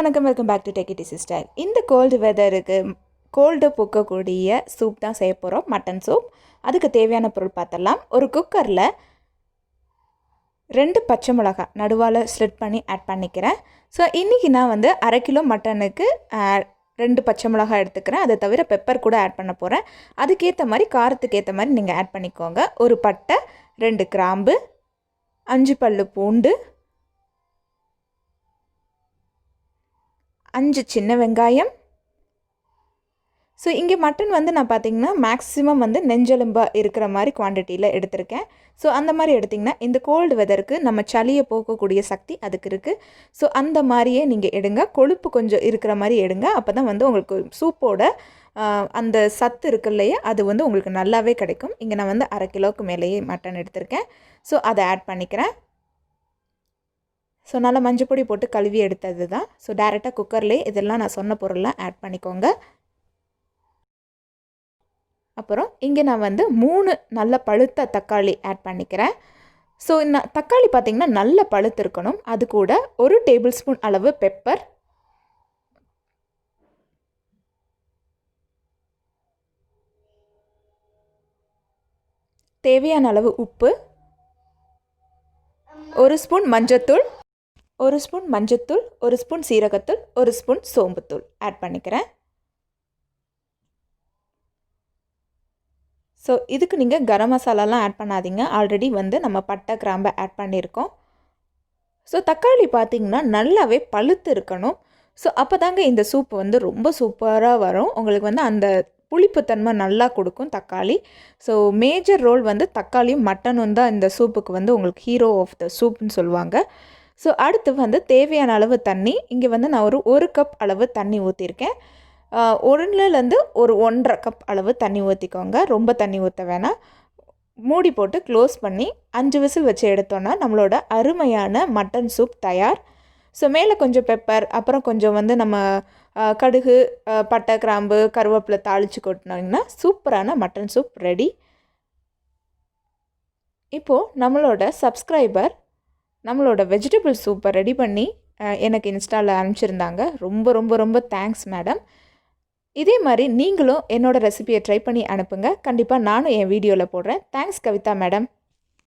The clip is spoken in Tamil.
வணக்கம், welcome back to take it easy style. இந்த கோல்டு வெதருக்கு கோல்டு போக்கக்கூடிய சூப் தான் செய்ய போகிறோம், மட்டன் சூப். அதுக்கு தேவையான பொருள் பார்த்தலாம். ஒரு குக்கரில் 2 பச்சை மிளகாய் நடுவால் ஸ்லிட் பண்ணி ஆட் பண்ணிக்கிறேன். ஸோ இன்றைக்கி நான் வந்து 1/2 கிலோ மட்டனுக்கு 2 பச்சை மிளகாய் எடுத்துக்கிறேன். அதை தவிர பெப்பர் கூட ஆட் பண்ண போகிறேன். அதுக்கேற்ற மாதிரி காரத்துக்கு ஏற்ற மாதிரி நீங்கள் ஆட் பண்ணிக்கோங்க. ஒரு பட்டை, 2 கிராம்பு, 5 பல்லு பூண்டு, 5 சின்ன வெங்காயம். ஸோ இங்கே மட்டன் வந்து நான் பார்த்திங்கன்னா மேக்ஸிமம் வந்து நெஞ்செலும்பாக இருக்கிற மாதிரி குவான்டிட்டியில் எடுத்திருக்கேன். ஸோ அந்த மாதிரி எடுத்திங்கன்னா இந்த கோல்டு வெதருக்கு நம்ம சளியை போக்கக்கூடிய சக்தி அதுக்கு இருக்குது. ஸோ அந்த மாதிரியே நீங்கள் எடுங்க. கொழுப்பு கொஞ்சம் இருக்கிற மாதிரி எடுங்க. அப்போ தான் வந்து உங்களுக்கு சூப்போட அந்த சத்து இருக்கு இல்லையா, அது வந்து உங்களுக்கு நல்லாவே கிடைக்கும். இங்கே நான் வந்து 1/2 கிலோவுக்கு மேலேயே மட்டன் எடுத்திருக்கேன். ஸோ அதை ஆட் பண்ணிக்கிறேன். ஸோ நல்லா மஞ்சள் பொடி போட்டு கழுவி எடுத்தது தான். ஸோ டேரெக்டாக குக்கர்லேயே இதெல்லாம் நான் சொன்ன பொருள்லாம் ஆட் பண்ணிக்கோங்க. அப்புறம் இங்கே நான் வந்து 3 நல்ல பழுத்த தக்காளி ஆட் பண்ணிக்கிறேன். ஸோ தக்காளி பார்த்திங்கன்னா நல்ல பழுத்து இருக்கணும். அது கூட 1 டேபிள் ஸ்பூன் அளவு பெப்பர், தேவையான அளவு உப்பு, 1 ஸ்பூன் மஞ்சத்தூள், 1 ஸ்பூன் மஞ்சத்தூள், 1 ஸ்பூன் சீரகத்தூள், 1 ஸ்பூன் சோம்புத்தூள் ஆட் பண்ணிக்கிறேன். ஸோ இதுக்கு நீங்கள் கரம் மசாலாலாம் ஆட் பண்ணாதீங்க. ஆல்ரெடி வந்து நம்ம பட்டை கிராம்பை ஆட் பண்ணியிருக்கோம். ஸோ தக்காளி பார்த்திங்கன்னா நல்லாவே பழுத்து இருக்கணும். ஸோ அப்போ தாங்க இந்த சூப் வந்து ரொம்ப சூப்பராக வரும். உங்களுக்கு வந்து அந்த புளிப்புத்தன்மை நல்லா கொடுக்கும் தக்காளி. ஸோ மேஜர் ரோல் வந்து தக்காளியும் மட்டனும் தான் இந்த சூப்புக்கு வந்து உங்களுக்கு ஹீரோ ஆஃப் த சூப்னு சொல்லுவாங்க. ஸோ அடுத்து வந்து தேவையான அளவு தண்ணி. இங்கே வந்து நான் ஒரு கப் அளவு தண்ணி ஊற்றிருக்கேன். 1லேருந்து 1.5 கப் அளவு தண்ணி ஊற்றிக்கோங்க. ரொம்ப தண்ணி ஊற்ற வேணாம். மூடி போட்டு க்ளோஸ் பண்ணி 5 விசில் வச்சு எடுத்தோன்னா நம்மளோட அருமையான மட்டன் சூப் தயார். ஸோ மேலே கொஞ்சம் பெப்பர், அப்புறம் கொஞ்சம் வந்து நம்ம கடுகு, பட்டை, கிராம்பு, கருவேப்பிலை தாளித்து கொட்டினோங்கன்னா சூப்பரான மட்டன் சூப் ரெடி. இப்போது நம்மளோட சப்ஸ்கிரைபர் நம்மளோட வெஜிடபிள் சூப்பை ரெடி பண்ணி எனக்கு இன்ஸ்டாவில் அனுப்பிச்சிருந்தாங்க. ரொம்ப ரொம்ப ரொம்ப தேங்க்ஸ் மேடம். இதே மாதிரி நீங்களும் என்னோடய ரெசிபியை ட்ரை பண்ணி அனுப்புங்க. கண்டிப்பாக நானும் என் வீடியோவில் போடுறேன். Thanks Kavitha madam.